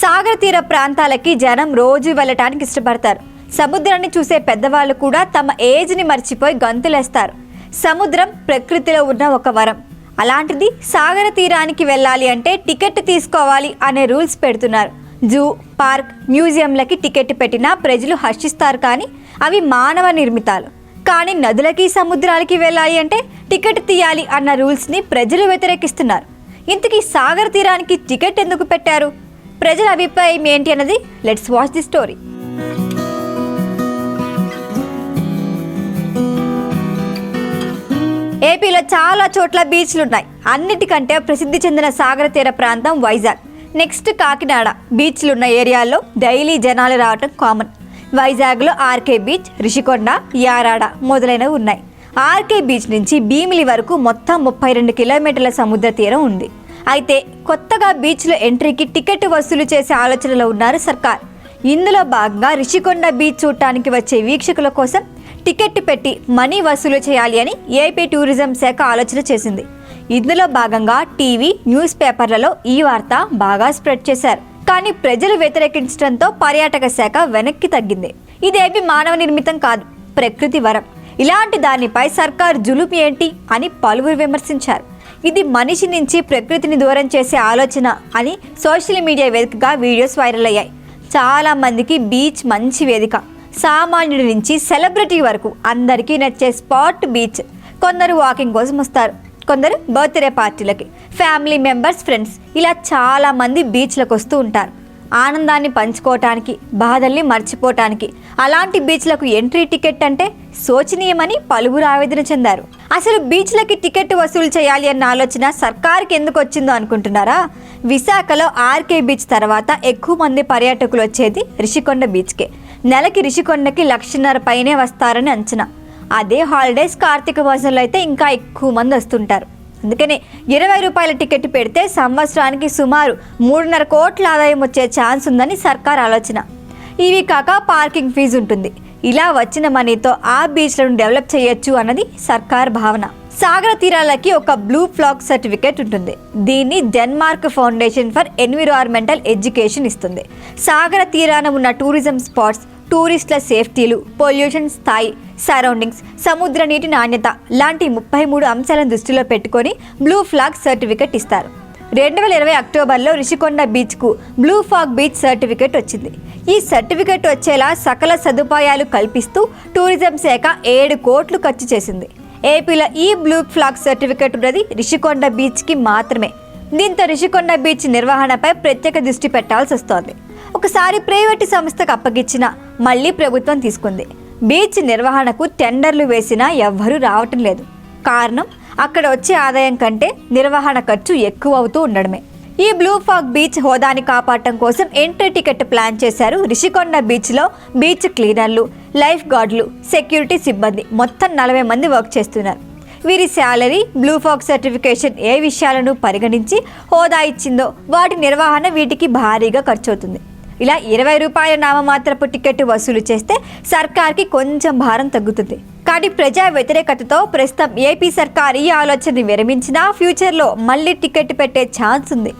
సాగర తీర ప్రాంతాలకి జనం రోజు వెళ్ళటానికి ఇష్టపడతారు. సముద్రాన్ని చూసే పెద్దవాళ్ళు కూడా తమ ఏజ్ని మర్చిపోయి గంతులేస్తారు. సముద్రం ప్రకృతిలో ఉన్న ఒక వరం. అలాంటిది సాగర తీరానికి వెళ్ళాలి అంటే టికెట్ తీసుకోవాలి అనే రూల్స్ పెడుతున్నారు. జూ, పార్క్, మ్యూజియంలకి టికెట్ పెట్టినా ప్రజలు హర్షిస్తారు, కానీ అవి మానవ నిర్మితాలు. కానీ నదులకి, సముద్రాలకి వెళ్ళాలి అంటే టికెట్ తీయాలి అన్న రూల్స్ని ప్రజలు వ్యతిరేకిస్తున్నారు. ఇంతకీ సాగర తీరానికి టికెట్ ఎందుకు పెట్టారు? ప్రజల అభిప్రాయం ఏంటి అన్నది లెట్స్ వాచ్ ది స్టోరీ. ఏపీలో చాలా చోట్ల బీచ్లు ఉన్నాయి. అన్నిటికంటే ప్రసిద్ధి చెందిన సాగర తీర ప్రాంతం వైజాగ్, నెక్స్ట్ కాకినాడ. బీచ్లున్న ఏరియాల్లో డైలీ జనాలు రావటం కామన్. వైజాగ్లో ఆర్కే బీచ్, రిషికొండ, యారాడ మొదలైనవి ఉన్నాయి. ఆర్కే బీచ్ నుంచి భీమిలి వరకు మొత్తం 32 కిలోమీటర్ల సముద్ర తీరం ఉంది. అయితే కొత్తగా బీచ్లో ఎంట్రీకి టికెట్ వసూలు చేసే ఆలోచనలో ఉన్నారు సర్కార్. ఇందులో భాగంగా రిషికొండ బీచ్ చూడటానికి వచ్చే వీక్షకుల కోసం టికెట్ పెట్టి మనీ వసూలు చేయాలి అని ఏపీ టూరిజం శాఖ ఆలోచన చేసింది. ఇందులో భాగంగా టీవీ, న్యూస్ పేపర్లలో ఈ వార్త బాగా స్ప్రెడ్ చేశారు. కానీ ప్రజలు వ్యతిరేకించడంతో పర్యాటక శాఖ వెనక్కి తగ్గింది. ఇదేమి మానవ నిర్మితం కాదు, ప్రకృతి వరం. ఇలాంటి దానిపై సర్కార్ జులుం ఏంటి అని పలువురు విమర్శించారు. ఇది మనిషి నుంచి ప్రకృతిని దూరం చేసే ఆలోచన అని సోషల్ మీడియా వేదికగా వీడియోస్ వైరల్ అయ్యాయి. చాలా మందికి బీచ్ మంచి వేదిక. సామాన్యుడి నుంచి సెలబ్రిటీ వరకు అందరికీ నచ్చే స్పాట్ బీచ్. కొందరు వాకింగ్ కోసం వస్తారు, కొందరు బర్త్డే పార్టీలకి, ఫ్యామిలీ మెంబర్స్, ఫ్రెండ్స్ ఇలా చాలా మంది బీచ్లకు వస్తూ ఉంటారు. ఆనందాన్ని పంచుకోవటానికి, బాధల్ని మర్చిపోవటానికి. అలాంటి బీచ్లకు ఎంట్రీ టికెట్ అంటే శోచనీయమని పలువురు ఆవేదన చెందారు. అసలు బీచ్లకి టికెట్ వసూలు చేయాలి అన్న ఆలోచన సర్కార్కి ఎందుకు వచ్చిందో అనుకుంటున్నారా? విశాఖలో ఆర్కే బీచ్ తర్వాత ఎక్కువ మంది పర్యాటకులు వచ్చేది రిషికొండ బీచ్కే. నెలకి రిషికొండకి 1,50,000 పైనే వస్తారని అంచనా. అదే హాలిడేస్, కార్తీక మాసంలో అయితే ఇంకా ఎక్కువ మంది వస్తుంటారు. అందుకనే 20 రూపాయల టికెట్ పెడితే సంవత్సరానికి సుమారు 3.5 కోట్ల ఆదాయం వచ్చే ఛాన్స్ ఉందని సర్కార్ ఆలోచన. ఇవి కాక పార్కింగ్ ఫీజు ఉంటుంది. ఇలా వచ్చిన మనీతో ఆ బీచ్లను డెవలప్ చేయొచ్చు అన్నది సర్కార్ భావన. సాగర తీరాలకి ఒక బ్లూ ఫ్లాగ్ సర్టిఫికేట్ ఉంటుంది. దీన్ని Denmark foundation for environmental education ఇస్తుంది. సాగర తీరాన ఉన్న టూరిజం స్పాట్స్, టూరిస్టుల సేఫ్టీలు, పొల్యూషన్ స్థాయి, సరౌండింగ్స్, సముద్ర నీటి నాణ్యత లాంటి 33 అంశాలను దృష్టిలో పెట్టుకొని బ్లూ ఫ్లాగ్ సర్టిఫికేట్ ఇస్తారు. 2020 అక్టోబర్లో రిషికొండ బీచ్కు బ్లూ ఫ్లాగ్ బీచ్ సర్టిఫికేట్ వచ్చింది. ఈ సర్టిఫికేట్ వచ్చేలా సకల సదుపాయాలు కల్పిస్తూ టూరిజం శాఖ 7 కోట్లు ఖర్చు చేసింది. ఏపీలో ఈ బ్లూ ఫ్లాగ్ సర్టిఫికేట్ ఉన్నది రిషికొండ బీచ్కి మాత్రమే. దీంతో రిషికొండ బీచ్ నిర్వహణపై ప్రత్యేక దృష్టి పెట్టాల్సి వస్తోంది. ఒకసారి ప్రైవేటు సంస్థకు అప్పగించినా మళ్ళీ ప్రభుత్వం తీసుకుంది. బీచ్ నిర్వహణకు టెండర్లు వేసినా ఎవ్వరూ రావటం లేదు. కారణం అక్కడ వచ్చే ఆదాయం కంటే నిర్వహణ ఖర్చు ఎక్కువ అవుతూ ఉండడమే. ఈ బ్లూ ఫ్లాగ్ బీచ్ హోదాని కాపాడటం కోసం ఎంట్రీ టికెట్ ప్లాన్ చేశారు. రిషికొండ బీచ్లో బీచ్ క్లీనర్లు, లైఫ్ గార్డులు, సెక్యూరిటీ సిబ్బంది మొత్తం 40 మంది వర్క్ చేస్తున్నారు. వీరి శాలరీ, బ్లూ ఫ్లాగ్ సర్టిఫికేషన్ ఏ విషయాలను పరిగణించి హోదా ఇచ్చిందో వాటి నిర్వహణ వీటికి భారీగా ఖర్చు అవుతుంది. ఇలా 20 రూపాయల నామమాత్రపు టికెట్ వసూలు చేస్తే సర్కార్కి కొంచెం భారం తగ్గుతుంది. కానీ ప్రజా వ్యతిరేకతతో ప్రస్తుతం ఏపీ సర్కార్ ఈ ఆలోచనని విరమించినా ఫ్యూచర్లో మళ్ళీ టికెట్ పెట్టే ఛాన్స్ ఉంది.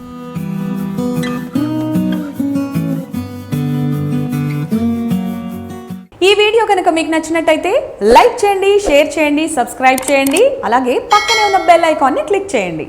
ఈ వీడియో కనుక మీకు నచ్చినట్టయితే లైక్ చేయండి, షేర్ చేయండి, సబ్స్క్రైబ్ చేయండి. అలాగే పక్కనే ఉన్న బెల్ ఐకాన్ని క్లిక్ చేయండి.